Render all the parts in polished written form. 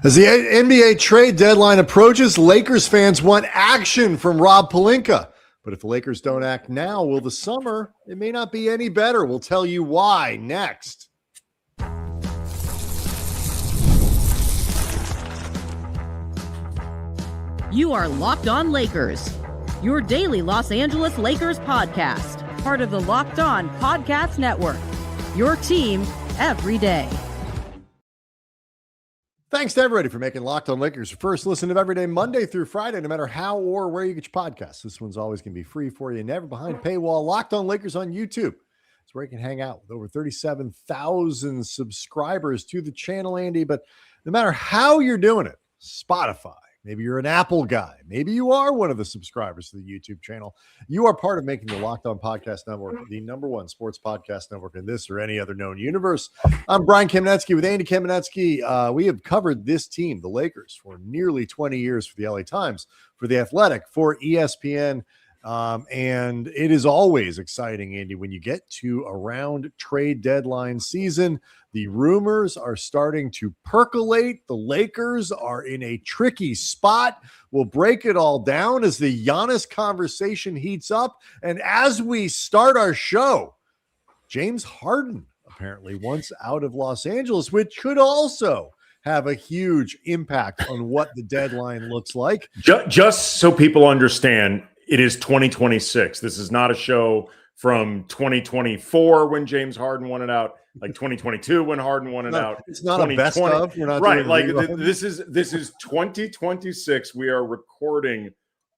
As the NBA trade deadline approaches, Lakers fans want action from Rob Pelinka. But if the Lakers don't act now, will the summer, it may not be any better. We'll tell you why next. You are Locked On Lakers, your daily Los Angeles Lakers podcast, part of the Locked On Podcast Network, your team every day. Thanks to everybody for making Locked On Lakers your first listen of every day, Monday through Friday, no matter how or where you get your podcasts. This one's always going to be free for you, never behind paywall. Locked On Lakers on YouTube. It's where you can hang out with over 37,000 subscribers to the channel, Andy. But no matter how you're doing it, Spotify, maybe you're an Apple guy, maybe you are one of the subscribers to the YouTube channel, you are part of making the Locked On Podcast Network the #1 sports podcast network in this or any other known universe. I'm Brian Kamenetsky with Andy Kamenetsky. We have covered this team, the Lakers, for nearly 20 years for the LA Times, for The Athletic, for ESPN. And it is always exciting, Andy, when you get to around trade deadline season. The rumors are starting to percolate. The Lakers are in a tricky spot. We'll break it all down as the Giannis conversation heats up. And as we start our show, James Harden apparently wants out of Los Angeles, which could also have a huge impact on what the deadline looks like. Just so people understand, it is 2026. This is not a show from 2024 when James Harden wanted out, like 2022 when Harden wanted out. It's not a best of. We're not right. Like this is 2026. We are recording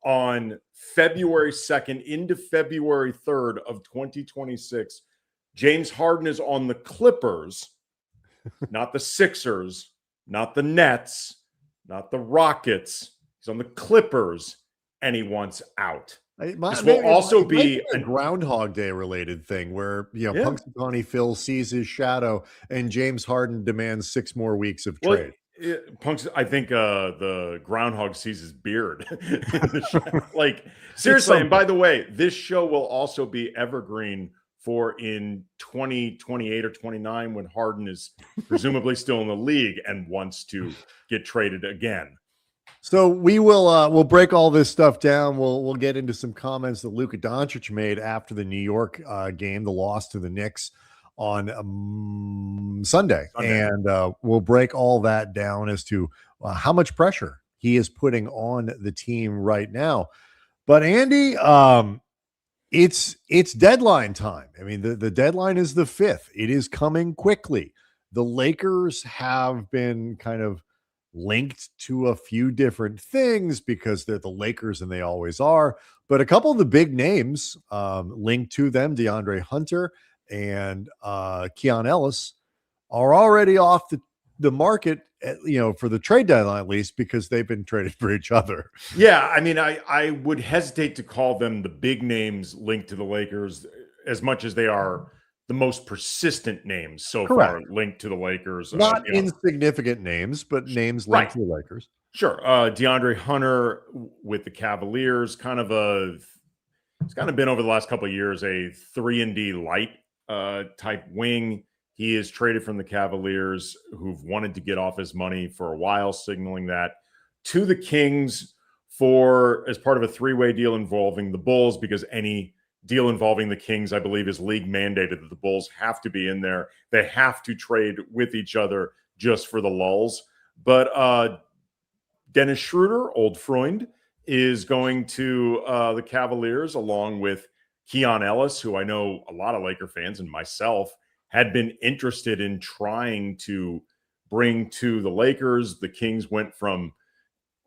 on February 2nd into February 3rd of 2026. James Harden is on the Clippers, not the Sixers, not the Nets, not the Rockets. He's on the Clippers, and he wants out. This will also be a Groundhog Day related thing where, Punxsutawney Phil sees his shadow and James Harden demands 6 more weeks of trade. I think the groundhog sees his beard. Like, seriously. And by the way, this show will also be evergreen for in 2028 or 29 when Harden is presumably still in the league and wants to get traded again. So we will we'll break all this stuff down. We'll get into some comments that Luka Dončić made after the New York game, the loss to the Knicks on Sunday. And we'll break all that down as to how much pressure he is putting on the team right now. But Andy, it's deadline time. I mean, the deadline is the 5th. It is coming quickly. The Lakers have been kind of linked to a few different things because they're the Lakers and they always are. But a couple of the big names linked to them, DeAndre Hunter and Keon Ellis, are already off the market, for the trade deadline at least, because they've been traded for each other. Yeah, I mean, I would hesitate to call them the big names linked to the Lakers as much as they are the most persistent names so far linked to the Lakers. Not insignificant names, but names linked to the Lakers. Sure. DeAndre Hunter with the Cavaliers, it's kind of been over the last couple of years, a 3-and-D light type wing. He is traded from the Cavaliers, who've wanted to get off his money for a while, signaling that to the Kings as part of a 3-way deal involving the Bulls, because any deal involving the Kings, I believe, is league mandated that the Bulls have to be in there. They have to trade with each other just for the lulls. But Dennis Schroeder, old Freund, is going to the Cavaliers along with Keon Ellis, who I know a lot of Laker fans and myself had been interested in trying to bring to the Lakers. The Kings went from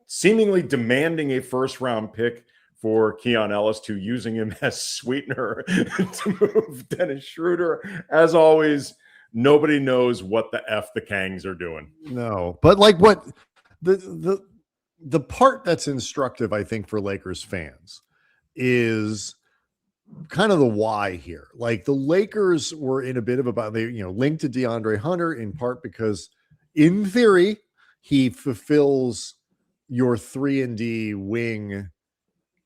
seemingly demanding a first-round pick for Keon Ellis to using him as sweetener to move Dennis Schroeder. As always, nobody knows what the F the Kangs are doing. No, but like what the part that's instructive, I think, for Lakers fans is kind of the why here. Like, the Lakers were in a bit of linked to DeAndre Hunter in part because in theory, he fulfills your 3-and-D wing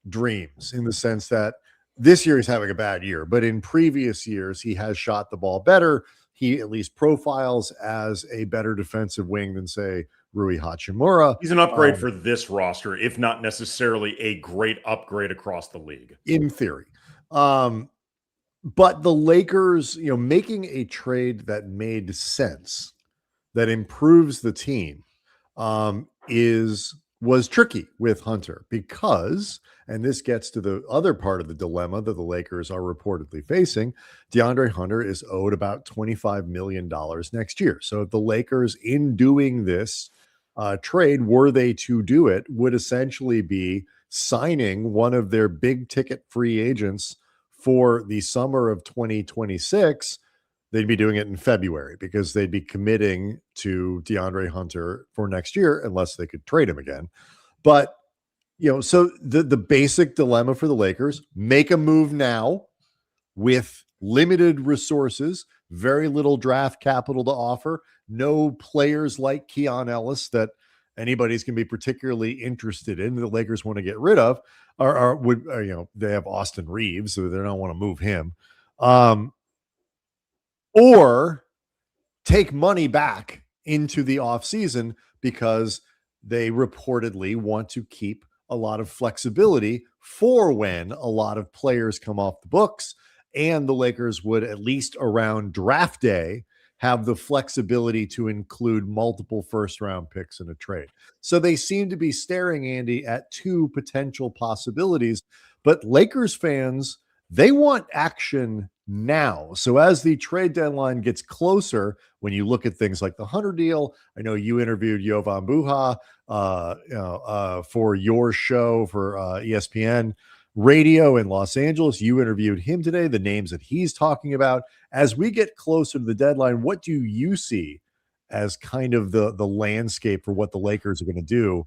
dreams, in the sense that this year he's having a bad year, but in previous years he has shot the ball better. he at least profiles as a better defensive wing than, say, Rui Hachimura. He's an upgrade for this roster, if not necessarily a great upgrade across the league. In theory. But the Lakers, making a trade that made sense, that improves the team, was tricky with Hunter because, and this gets to the other part of the dilemma that the Lakers are reportedly facing, DeAndre Hunter is owed about $25 million next year. So if the Lakers, in doing this trade, were they to do it, would essentially be signing one of their big ticket free agents for the summer of 2026. They'd be doing it in February because they'd be committing to DeAndre Hunter for next year unless they could trade him again. But, so the basic dilemma for the Lakers, make a move now with limited resources, very little draft capital to offer, no players like Keon Ellis that anybody's going to be particularly interested in, the Lakers want to get rid of, or they have Austin Reeves, so they don't want to move him. Or take money back into the offseason because they reportedly want to keep a lot of flexibility for when a lot of players come off the books, and the Lakers would, at least around draft day, have the flexibility to include multiple first-round picks in a trade. So they seem to be staring, Andy, at two potential possibilities, but Lakers fans, they want action now. So as the trade deadline gets closer, when you look at things like the Hunter deal, I know you interviewed Jovan Buha for your show for ESPN Radio in Los Angeles. You interviewed him today, the names that he's talking about. As we get closer to the deadline, what do you see as kind of the landscape for what the Lakers are going to do,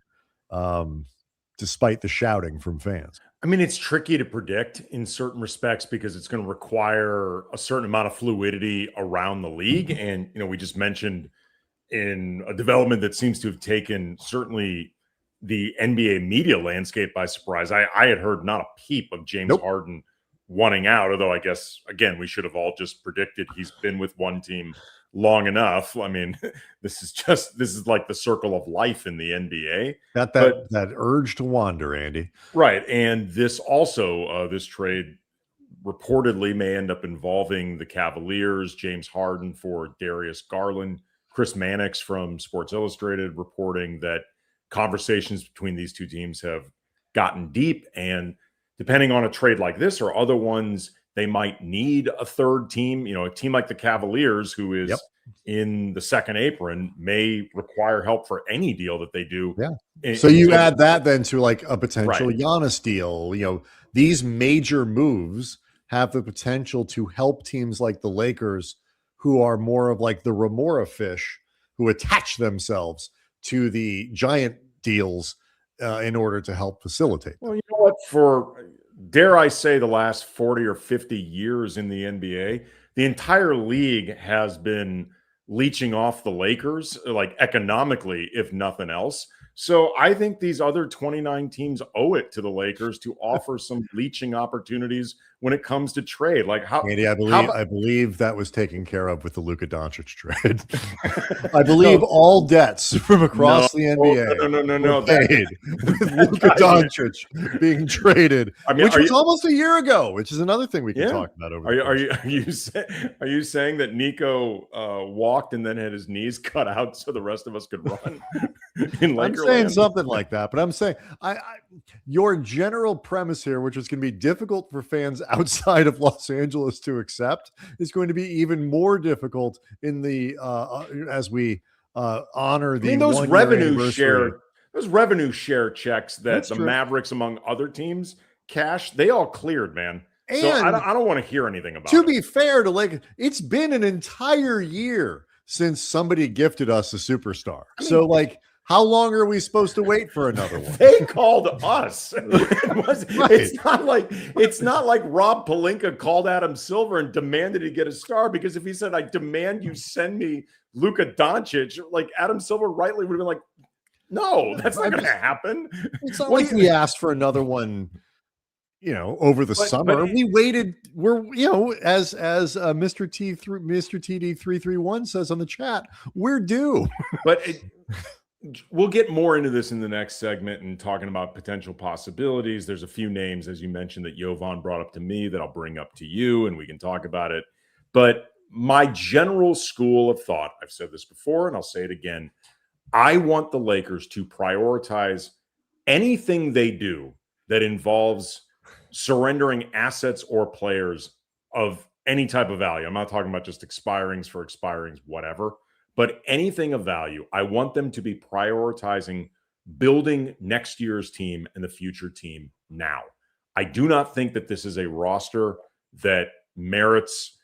despite the shouting from fans? I mean, it's tricky to predict in certain respects because it's going to require a certain amount of fluidity around the league. And, we just mentioned in a development that seems to have taken certainly the NBA media landscape by surprise. I had heard not a peep of James Harden wanting out, although I guess, again, we should have all just predicted he's been with one team long enough. I mean, this is like the circle of life in the NBA. That urge to wander, Andy. Right. And this also, this trade reportedly may end up involving the Cavaliers, James Harden for Darius Garland, Chris Mannix from Sports Illustrated reporting that conversations between these two teams have gotten deep. And depending on a trade like this or other ones, they might need a third team. A team like the Cavaliers, who is in the second apron, may require help for any deal that they do. Yeah. So you add that then to like a potential Giannis deal. These major moves have the potential to help teams like the Lakers, who are more of like the remora fish, who attach themselves to the giant deals in order to help facilitate them. Well, you know what? For, dare I say, the last 40 or 50 years in the NBA, the entire league has been leeching off the Lakers, like economically, if nothing else. So I think these other 29 teams owe it to the Lakers to offer some leeching opportunities when it comes to trade. Like how, Andy, I believe that was taken care of with the Luka Dončić trade. I believe all debts from across the NBA. No. Paid with Luka Dončić being traded, which was almost a year ago, which is another thing we can talk about. Are you saying that Nico walked and then had his knees cut out so the rest of us could run? I'm saying something like that, but I'm saying your general premise here, which is going to be difficult for fans outside of Los Angeles to accept, is going to be even more difficult in the as we honor the those revenue share checks that the Mavericks, among other teams, cash, they all cleared, man. And so I don't want to hear anything about it. To be fair to Lakers, it's been an entire year since somebody gifted us a superstar. So like, how long are we supposed to wait for another one? They called us. It's not like Rob Pelinka called Adam Silver and demanded to get a star, because if he said, I demand you send me Luka Dončić, like Adam Silver rightly would have been like, no, that's not going to happen. It's not like we asked for another one over the summer. We waited. We're, as Mr. TD 331 says on the chat, we're due. But we'll get more into this in the next segment and talking about potential possibilities. There's a few names, as you mentioned, that Jovan brought up to me that I'll bring up to you, and we can talk about it. But my general school of thought, I've said this before, and I'll say it again. I want the Lakers to prioritize anything they do that involves surrendering assets or players of any type of value. I'm not talking about just expirings for expirings, whatever, but anything of value. I want them to be prioritizing building next year's team and the future team now. I do not think that this is a roster that merits,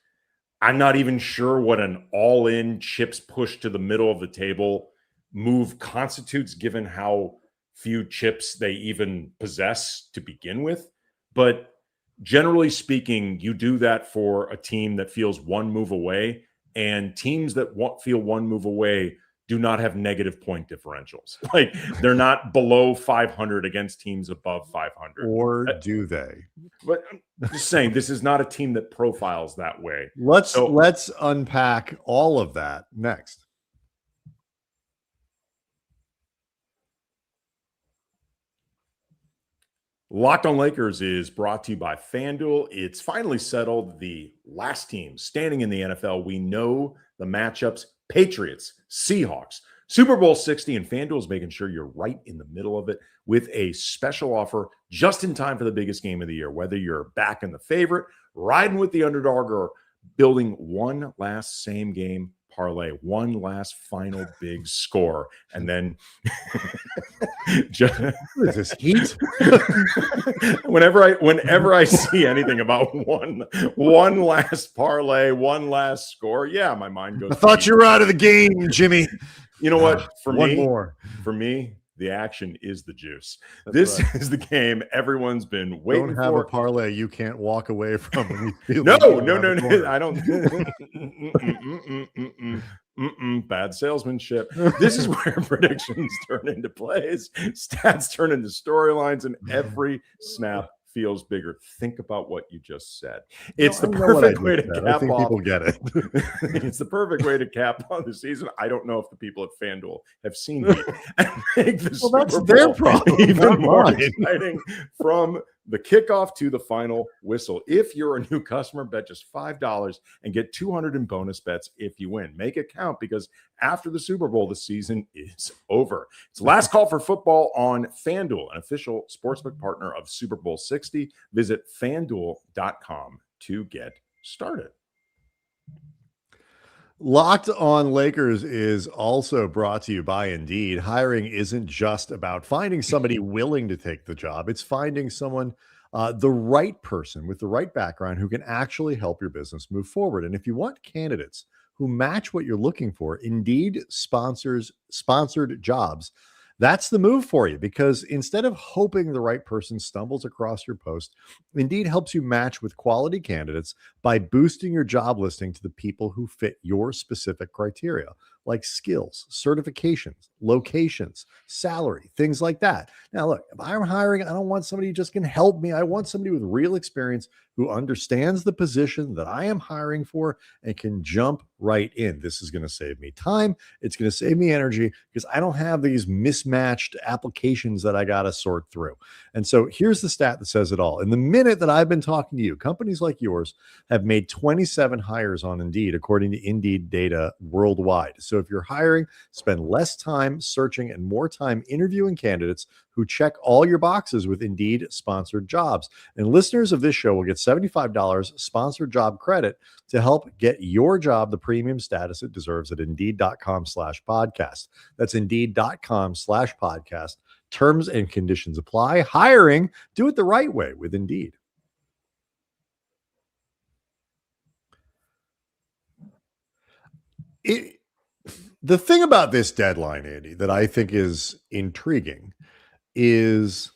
I'm not even sure what an all-in chips push to the middle of the table move constitutes, given how few chips they even possess to begin with. But generally speaking, you do that for a team that feels one move away, and teams that feel one move away do not have negative point differentials. Like, they're not below 500 against teams above 500. Or do they? But I'm just saying, this is not a team that profiles that way. Let's unpack all of that next. Locked on Lakers is brought to you by FanDuel. It's finally settled. The last team standing in the NFL. We know the matchups: Patriots, Seahawks, Super Bowl 60, and FanDuel is making sure you're right in the middle of it with a special offer just in time for the biggest game of the year. Whether you're backing the favorite, riding with the underdog, or building one last same game parlay, one last final big score, and then what is this, heat? whenever I see anything about one last parlay, one last score, yeah, my mind goes. I thought you were out of the game, Jimmy. You know what? For me, the action is the juice. That's this right. is the game everyone's been waiting Don't have for. a parlay you can't walk away from. When you feel No, like I don't. Bad salesmanship. This is where predictions turn into plays, stats turn into storylines, and every snap feels bigger. Think about what you just said. It's the perfect way to cap I think off. people get it. It's the perfect way to cap on the season. I don't know if the people at FanDuel have seen me and make the Super that's Bowl their problem, even not more mine. exciting from the kickoff to the final whistle. If you're a new customer, bet just $5 and get 200 in bonus bets if you win. Make it count, because after the Super Bowl, the season is over. It's last call for football on FanDuel, an official sportsbook partner of Super Bowl 60. Visit FanDuel.com to get started. Locked on Lakers is also brought to you by Indeed. Hiring isn't just about finding somebody willing to take the job. It's finding someone, the right person with the right background who can actually help your business move forward. And if you want candidates who match what you're looking for, Indeed sponsored jobs. That's the move for you, because instead of hoping the right person stumbles across your post, Indeed helps you match with quality candidates by boosting your job listing to the people who fit your specific criteria, like skills, certifications, locations, salary, things like that. Now, look, if I'm hiring, I don't want somebody who just can help me. I want somebody with real experience who understands the position that I am hiring for and can jump right in. This is going to save me time. It's going to save me energy, because I don't have these mismatched applications that I got to sort through. And so here's the stat that says it all. In the minute that I've been talking to you, companies like yours have made 27 hires on Indeed, according to Indeed data worldwide. So if you're hiring, spend less time searching and more time interviewing candidates who check all your boxes with Indeed sponsored jobs. And listeners of this show will get $75 sponsored job credit to help get your job the premium status it deserves at Indeed.com/podcast. That's Indeed.com/podcast. Terms and conditions apply. Hiring, do it the right way with Indeed. The thing about this deadline, Andy, that I think is intriguing is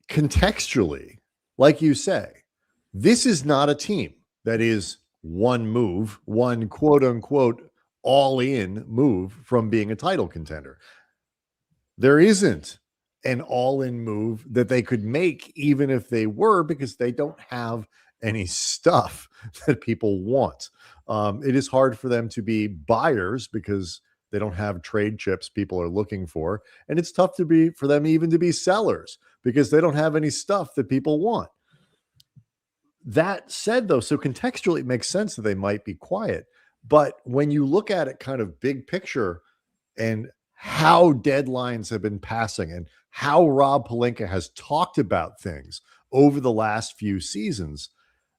contextually, like you say, this is not a team that is one move, one quote unquote all in move from being a title contender. There isn't an all-in move that they could make, even if they were, because they don't have any stuff that people want. It is hard for them to be buyers because they don't have trade chips people are looking for. And it's tough for them even to be sellers because they don't have any stuff that people want. That said, though, so contextually, it makes sense that they might be quiet. But when you look at it kind of big picture and how deadlines have been passing and how Rob Pelinka has talked about things over the last few seasons,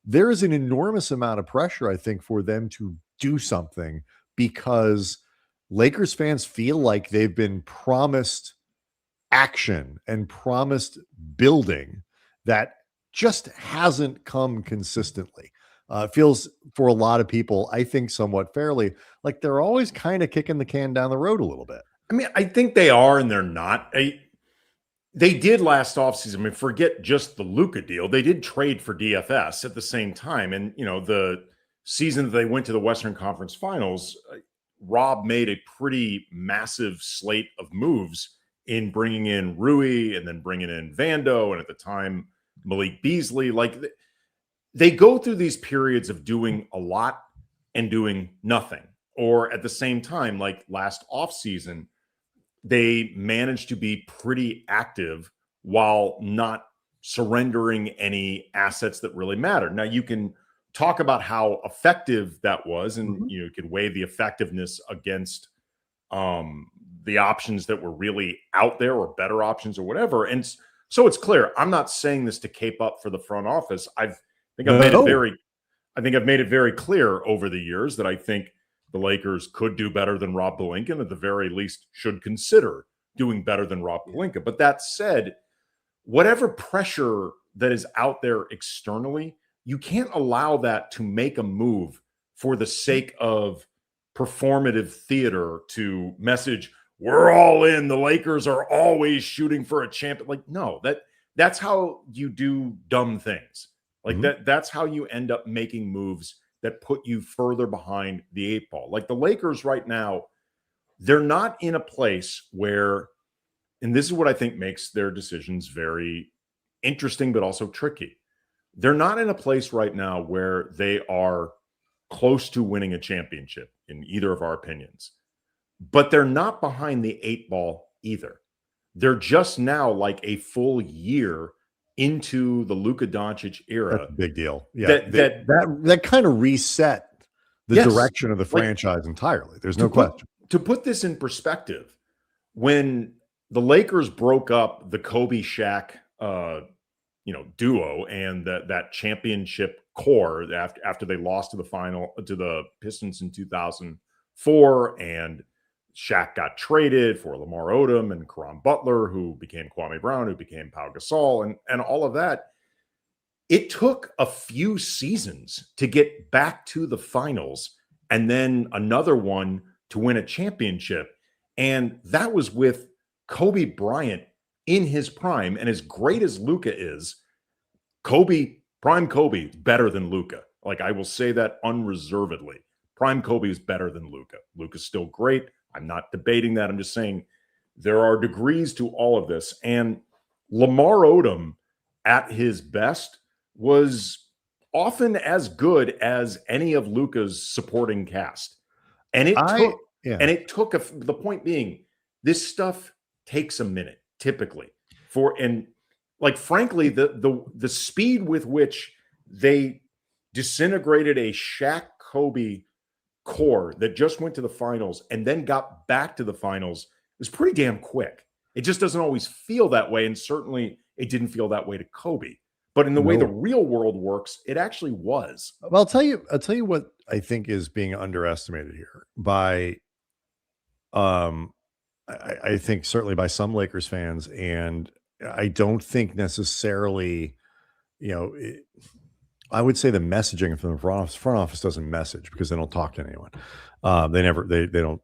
there is an enormous amount of pressure, I think, for them to do something because Lakers fans feel like they've been promised action and promised building that just hasn't come consistently. It feels for a lot of people, I think somewhat fairly, like they're always kind of kicking the can down the road a little bit. I mean, I think they are and they're not. They did last offseason. I mean, forget just the Luka deal. They did trade for DFS at the same time. And, the season that they went to the Western Conference Finals, Rob made a pretty massive slate of moves in bringing in Rui and then bringing in Vando. And at the time, Malik Beasley. Like, they go through these periods of doing a lot and doing nothing. Or at the same time, like last offseason, they managed to be pretty active while not surrendering any assets that really mattered. Now, you can talk about how effective that was, and you can weigh the effectiveness against the options that were really out there or better options or whatever. And so it's clear. I'm not saying this to cape up for the front office. I think I've made it very clear over the years that I think the Lakers could do better than Rob Pelinka, and at the very least should consider doing better than Rob Pelinka. But that said, whatever pressure that is out there externally, you can't allow that to make a move for the sake of performative theater to message, we're all in, the Lakers are always shooting for a champion. Like, no, that's how you do dumb things. Like that's how you end up making moves that put you further behind the eight ball. Like the Lakers right now, they're not in a place where, and this is what I think makes their decisions very interesting, but also tricky. They're not in a place right now where they are close to winning a championship in either of our opinions, but they're not behind the eight ball either. They're just now like a full year into the Luka Dončić era. That's a big deal. Yeah, that kind of reset the direction of the franchise entirely. There's no question. To put this in perspective, when the Lakers broke up the Kobe Shaq duo and that championship core after they lost to the Pistons in 2004, and Shaq got traded for Lamar Odom and Caron Butler, who became Kwame Brown, who became Pau Gasol, and all of that. It took a few seasons to get back to the finals and then another one to win a championship. And that was with Kobe Bryant in his prime. And as great as Luka is, prime Kobe is better than Luka. Like, I will say that unreservedly. Prime Kobe is better than Luka. Luka's still great. I'm not debating that. I'm just saying there are degrees to all of this. And Lamar Odom at his best was often as good as any of Luka's supporting cast. And the point being, this stuff takes a minute typically frankly, the speed with which they disintegrated a Shaq Kobe core that just went to the finals and then got back to the finals was pretty damn quick. It just doesn't always feel that way. And certainly it didn't feel that way to Kobe, but in the way the real world works, it actually was. Well, I'll tell you what I think is being underestimated here by, I think certainly by some Lakers fans. And I don't think necessarily, I would say the messaging from the front office doesn't message because they don't talk to anyone.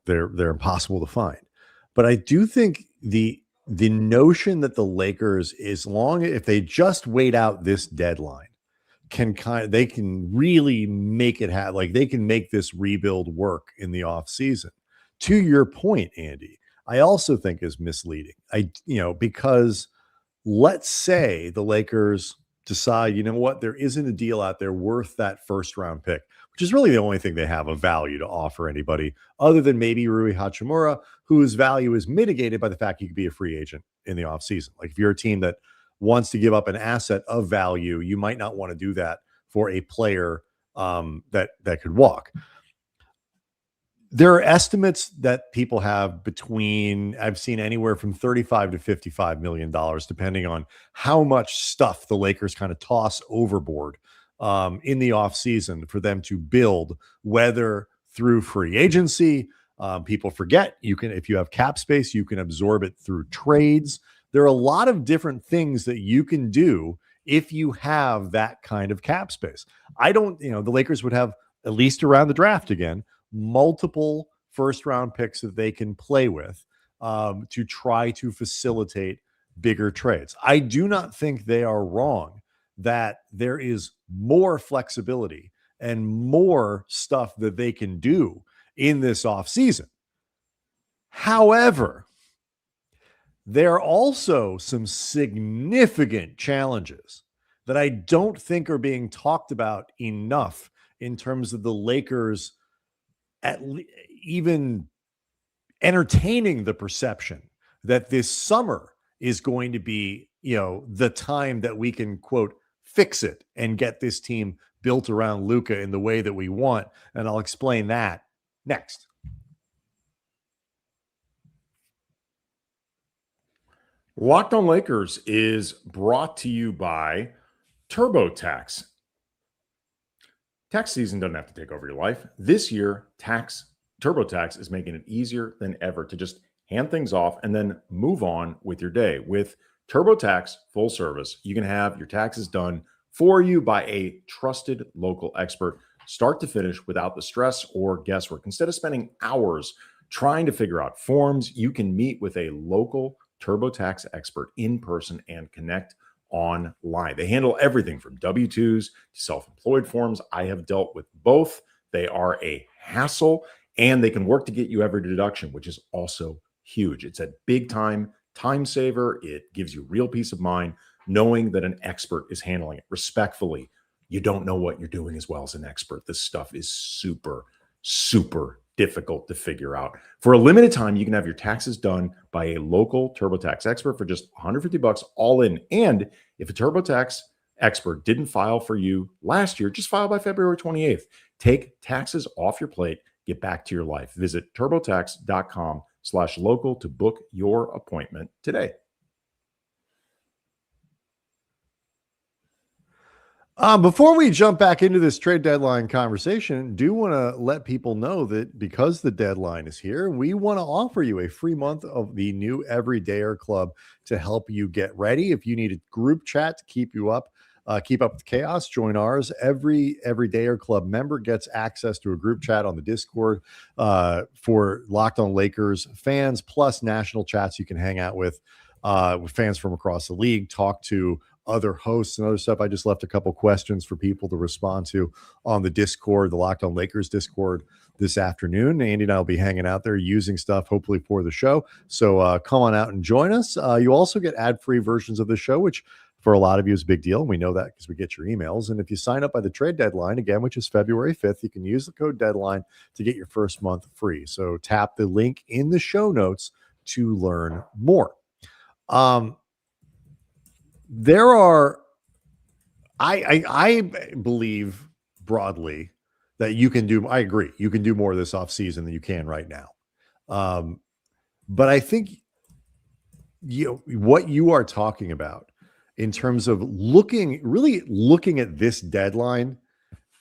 They're impossible to find. But I do think the notion that the Lakers, if they just wait out this deadline, they can really make it happen. Like, they can make this rebuild work in the off season. To your point, Andy, I also think is misleading. Because let's say the Lakers decide, you know what, there isn't a deal out there worth that first round pick, which is really the only thing they have of value to offer anybody other than maybe Rui Hachimura, whose value is mitigated by the fact he could be a free agent in the offseason. Like if you're a team that wants to give up an asset of value, you might not want to do that for a player that could walk. There are estimates that people have between, I've seen anywhere from $35 to $55 million, depending on how much stuff the Lakers kind of toss overboard in the offseason for them to build, whether through free agency. People forget if you have cap space, you can absorb it through trades. There are a lot of different things that you can do if you have that kind of cap space. The Lakers would have, at least around the draft again, multiple first round picks that they can play with to try to facilitate bigger trades. I do not think they are wrong that there is more flexibility and more stuff that they can do in this offseason. However, there are also some significant challenges that I don't think are being talked about enough in terms of the Lakers even entertaining the perception that this summer is going to be, the time that we can, quote, fix it and get this team built around Luka in the way that we want. And I'll explain that next. Locked on Lakers is brought to you by TurboTax. Tax season doesn't have to take over your life. This year, TurboTax is making it easier than ever to just hand things off and then move on with your day. With TurboTax full service, you can have your taxes done for you by a trusted local expert, start to finish, without the stress or guesswork. Instead of spending hours trying to figure out forms, you can meet with a local TurboTax expert in person and connect online. They handle everything from W-2s to self-employed forms. I have dealt with both. They are a hassle, and they can work to get you every deduction, which is also huge. It's a big time saver. It gives you real peace of mind knowing that an expert is handling it. Respectfully, you don't know what you're doing as well as an expert. This stuff is super, super difficult to figure out. For a limited time, you can have your taxes done by a local TurboTax expert for just $150 all in. And if a TurboTax expert didn't file for you last year, just file by February 28th. Take taxes off your plate. Get back to your life. Visit turbotax.com/local to book your appointment today. Before we jump back into this trade deadline conversation, do want to let people know that because the deadline is here, we want to offer you a free month of the new Everydayer Club to help you get ready. If you need a group chat to keep up with chaos, join ours. Every Everydayer Club member gets access to a group chat on the Discord for Locked On Lakers fans, plus national chats you can hang out with fans from across the league, talk to other hosts and other stuff. I just left a couple questions for people to respond to on the Discord, the Locked On Lakers Discord this afternoon. Andy and I will be hanging out there using stuff, hopefully for the show. So come on out and join us. You also get ad-free versions of the show, which for a lot of you is a big deal. We know that because we get your emails. And if you sign up by the trade deadline, again, which is February 5th, you can use the code deadline to get your first month free. So tap the link in the show notes to learn more. There are, I believe broadly that you can do, I agree, you can do more this offseason than you can right now. But I think what you are talking about in terms of really looking at this deadline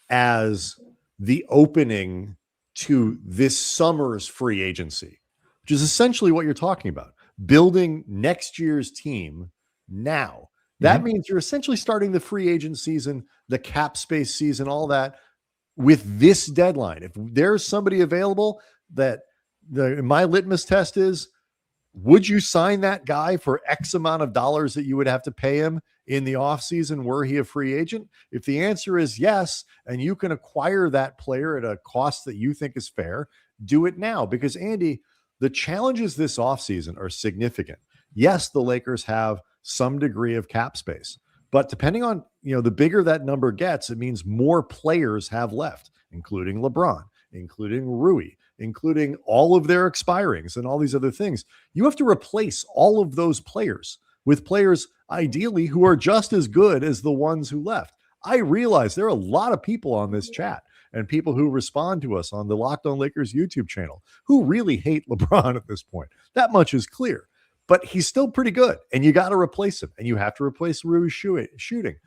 as the opening to this summer's free agency, which is essentially what you're talking about, building next year's team now. That means you're essentially starting the free agent season, the cap space season, all that with this deadline. If there's somebody available that my litmus test is, would you sign that guy for X amount of dollars that you would have to pay him in the offseason were he a free agent? If the answer is yes, and you can acquire that player at a cost that you think is fair, do it now. Because Andy, The challenges this offseason are significant. Yes, the Lakers have some degree of cap space, but depending on, the bigger that number gets, it means more players have left, including LeBron, including Rui, including all of their expirings and all these other things. You have to replace all of those players with players ideally who are just as good as the ones who left. I realize there are a lot of people on this chat and people who respond to us on the Locked On Lakers YouTube channel who really hate LeBron at this point. That much is clear, but he's still pretty good, and you got to replace him, and you have to replace Rui's shooting.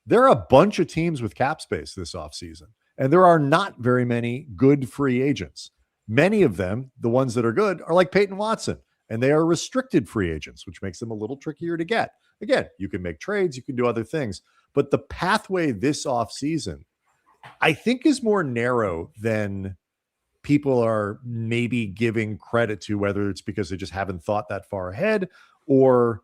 There are a bunch of teams with cap space this offseason, and there are not very many good free agents. Many of them, the ones that are good, are like Peyton Watson, and they are restricted free agents, which makes them a little trickier to get. Again, you can make trades, you can do other things, but the pathway this offseason, I think, is more narrow than people are maybe giving credit to, whether it's because they just haven't thought that far ahead or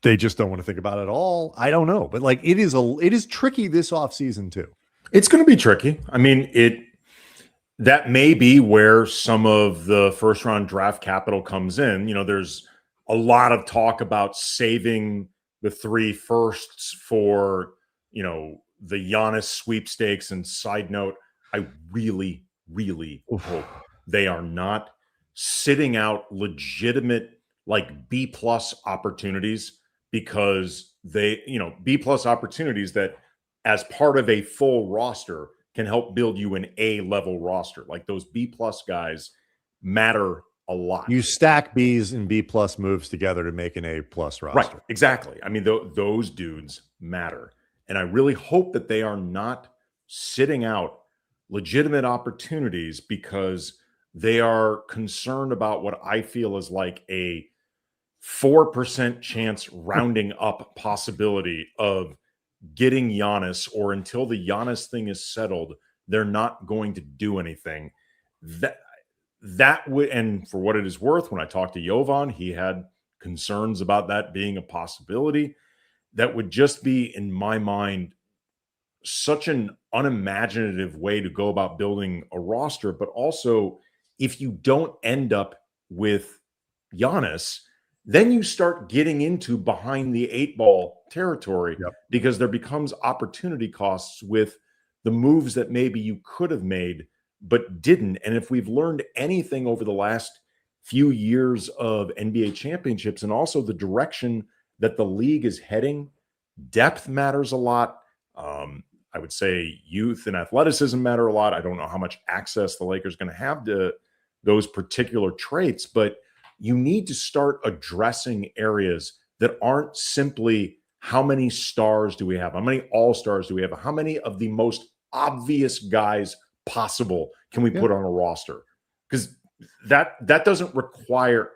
they just don't want to think about it at all. I don't know, but it is tricky this offseason too. It's going to be tricky. I mean, that may be where some of the first round draft capital comes in. There's a lot of talk about saving the 3 firsts for, the Giannis sweepstakes. And side note, I really, really hope they are not sitting out legitimate B+ opportunities, because they, B+ opportunities that as part of a full roster can help build you an A-level roster. Those B+ guys matter a lot. You stack B's and B+ moves together to make an A+ roster. Right, exactly. I mean, those dudes matter. And I really hope that they are not sitting out legitimate opportunities because they are concerned about what I feel is a 4% chance rounding up possibility of getting Giannis, or until the Giannis thing is settled, they're not going to do anything. That would, and for what it is worth, when I talked to Jovan, he had concerns about that being a possibility. That would just be, in my mind, such an unimaginative way to go about building a roster. But also, if you don't end up with Giannis, then you start getting into behind the 8-ball territory, because there becomes opportunity costs with the moves that maybe you could have made but didn't. And if we've learned anything over the last few years of NBA championships, and also the direction that the league is heading, depth matters a lot. I would say youth and athleticism matter a lot. I don't know how much access the Lakers are going to have to those particular traits, but you need to start addressing areas that aren't simply how many stars do we have? How many all-stars do we have? How many of the most obvious guys possible can we put on a roster? Because that doesn't require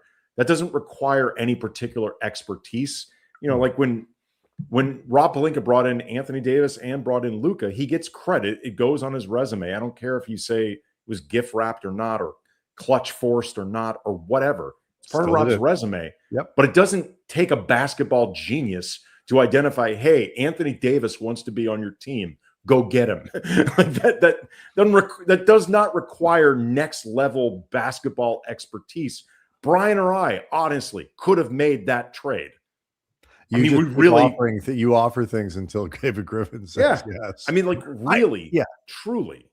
any particular expertise. When Rob Pelinka brought in Anthony Davis and brought in Luka, he gets credit. It goes on his resume. I don't care if you say it was gift wrapped or not, or clutch forced or not, or whatever. It's part of Rob's resume. But it doesn't take a basketball genius to identify, hey, Anthony Davis wants to be on your team. Go get him. That does not require next level basketball expertise. Brian or I, honestly, could have made that trade. You offer things until David Griffin says yes. I mean, truly.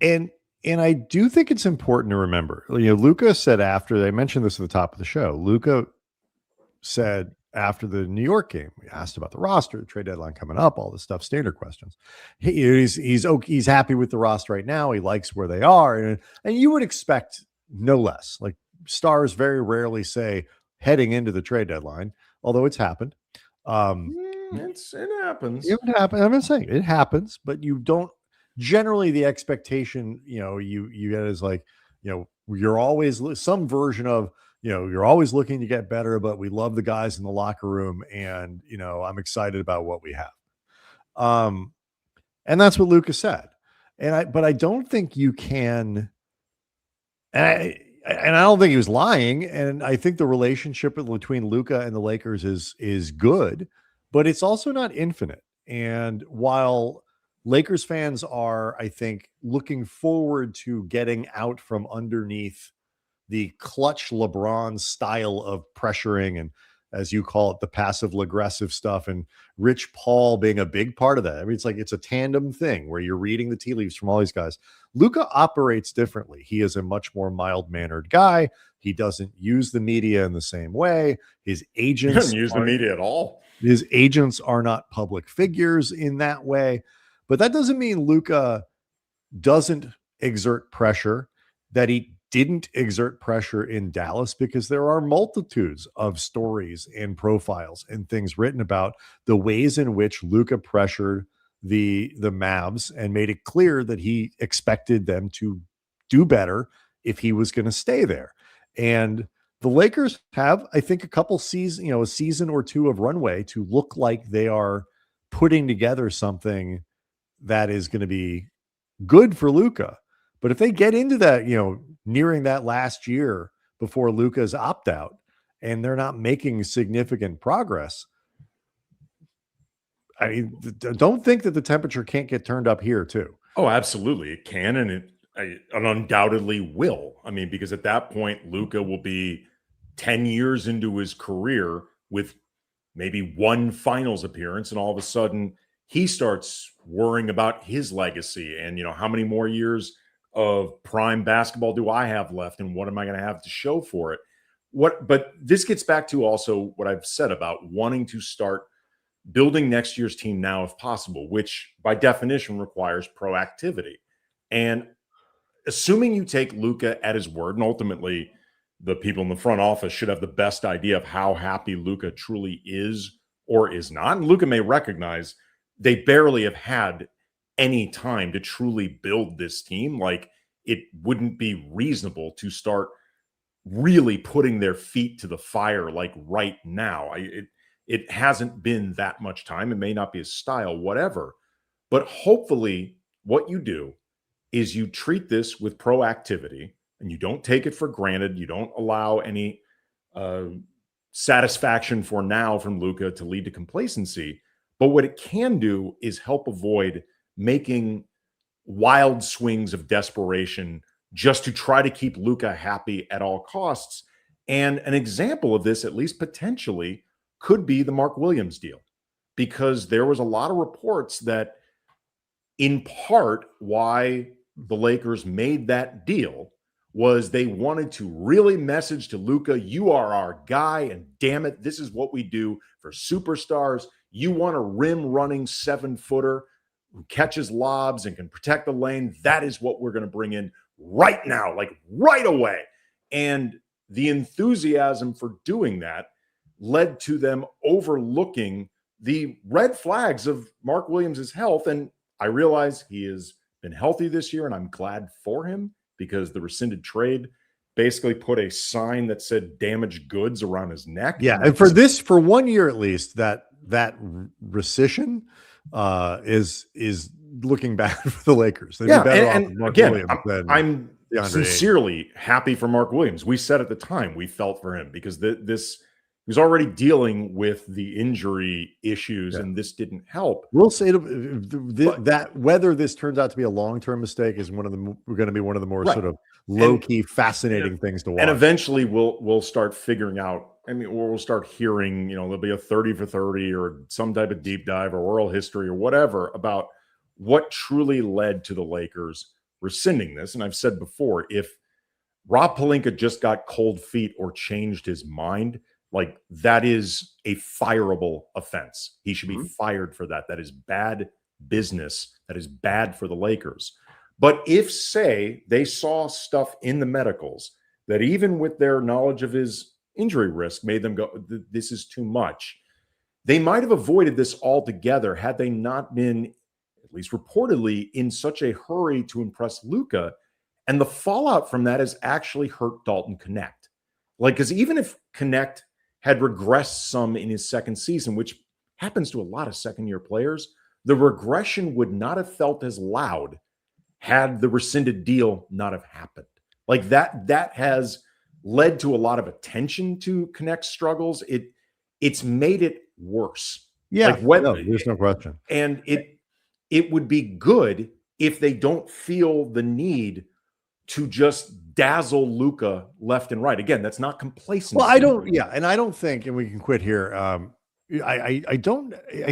And I do think it's important to remember, Luka said, after they mentioned this at the top of the show, Luka said after the New York game, we asked about the roster, the trade deadline coming up, all this stuff, standard questions. He's happy with the roster right now. He likes where they are. And you would expect no less. Stars very rarely say heading into the trade deadline, although it's happened. It happens. It happens. I'm not saying it happens, but you don't generally, the expectation, you get is you're always some version of, you're always looking to get better, but we love the guys in the locker room, and I'm excited about what we have. And that's what Luka said. But I don't think you can, and I don't think he was lying. And I think the relationship between Luka and the Lakers is good, but it's also not infinite. And while Lakers fans are, I think, looking forward to getting out from underneath the clutch LeBron style of pressuring and, as you call it, the passive aggressive stuff, and Rich Paul being a big part of that. I mean, it's a tandem thing where you're reading the tea leaves from all these guys. Luka operates differently. He is a much more mild-mannered guy. He doesn't use the media in the same way. His agents He doesn't use the media at all. His agents are not public figures in that way. But that doesn't mean Luka doesn't exert pressure, that he didn't exert pressure in Dallas, because there are multitudes of stories and profiles and things written about the ways in which Luka pressured the Mavs and made it clear that he expected them to do better if he was going to stay there. And the Lakers have, I think, a season or two of runway to look like they are putting together something that is going to be good for Luka. But if they get into that, nearing that last year before Luka's opt-out, and they're not making significant progress, I mean, don't think that the temperature can't get turned up here too. Oh, absolutely. It can, and it undoubtedly will. I mean, because at that point, Luka will be 10 years into his career with maybe one finals appearance, and all of a sudden he starts worrying about his legacy and, how many more years of prime basketball do I have left, and what am I going to have to show for it? But this gets back to also what I've said about wanting to start building next year's team now if possible, which by definition requires proactivity. And assuming you take Luka at his word, and ultimately the people in the front office should have the best idea of how happy Luka truly is or is not. And Luka may recognize they barely have had any time to truly build this team. Like, it wouldn't be reasonable to start really putting their feet to the fire like right now. It hasn't been that much time. It may not be his style, whatever. But hopefully what you do is you treat this with proactivity, and you don't take it for granted. You don't allow any satisfaction for now from Luka to lead to complacency. But what it can do is help avoid making wild swings of desperation just to try to keep Luka happy at all costs. And an example of this, at least potentially, could be the Mark Williams deal, because there was a lot of reports that in part why the Lakers made that deal was they wanted to really message to Luka, you are our guy, and damn it, this is what we do for superstars. You want a rim-running 7-footer who catches lobs and can protect the lane. That is what we're going to bring in right now, like right away. And the enthusiasm for doing that led to them overlooking the red flags of Mark Williams' health. And I realize he has been healthy this year, and I'm glad for him, because the rescinded trade basically put a sign that said damaged goods around his neck. Yeah. And for 1 year at least, that rescission is looking bad for the Lakers. They'd be better off with Mark Williams than I'm DeAndre sincerely happy for Mark Williams. We said at the time we felt for him, because this he was already dealing with the injury issues, and this didn't help. We'll say that whether this turns out to be a long-term mistake is going to be one of the more sort of low-key, fascinating things to watch. And eventually we'll start figuring out. I mean, or we'll start hearing, there'll be a 30 for 30 or some type of deep dive or oral history or whatever about what truly led to the Lakers rescinding this. And I've said before, if Rob Pelinka just got cold feet or changed his mind, like, that is a fireable offense. He should be fired for that. That is bad business. That is bad for the Lakers. But if, say, they saw stuff in the medicals that even with their knowledge of his injury risk made them go, this is too much, they might have avoided this altogether had they not been, at least reportedly, in such a hurry to impress Luka. And the fallout from that has actually hurt Dalton Connect. Like, because even if Connect had regressed some in his second season, which happens to a lot of second-year players, the regression would not have felt as loud had the rescinded deal not have happened. Like, that has led to a lot of attention to Connect's struggles. It's made it worse. Yeah, like there's no question. And it would be good if they don't feel the need to just dazzle Luka left and right. Again, that's not complacency. Well, I don't think, and we can quit here. I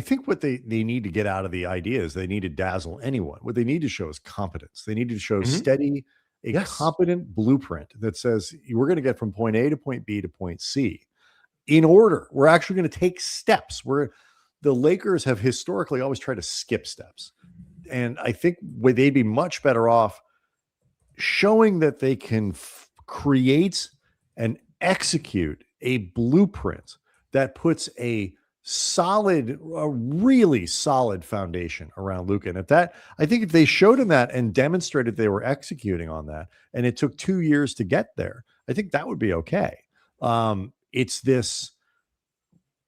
think what they need to get out of the idea is they need to dazzle anyone. What they need to show is competence. They need to show steady, competent blueprint that says we're going to get from point A to point B to point C in order. We're actually going to take steps. The Lakers have historically always tried to skip steps. And I think they'd be much better off showing that they can create and execute a blueprint that puts a really solid foundation around Luka. And I think if they showed him that and demonstrated they were executing on that, and it took 2 years to get there, I think that would be okay. It's this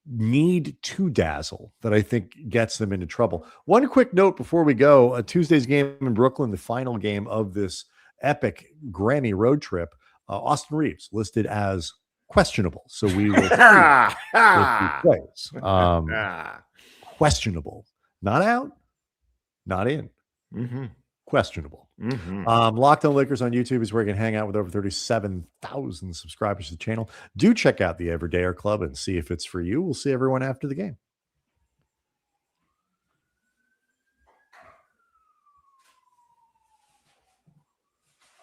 need to dazzle that I think gets them into trouble. One quick note before we go, Tuesday's game in Brooklyn, the final game of this epic Grammy road trip, Austin Reeves listed as questionable. So we will questionable, not out, not in. Questionable. Locked On Lakers on YouTube is where you can hang out with over 37,000 subscribers to the channel. Do check out the Everydayer Club and see if it's for you. We'll see everyone after the game.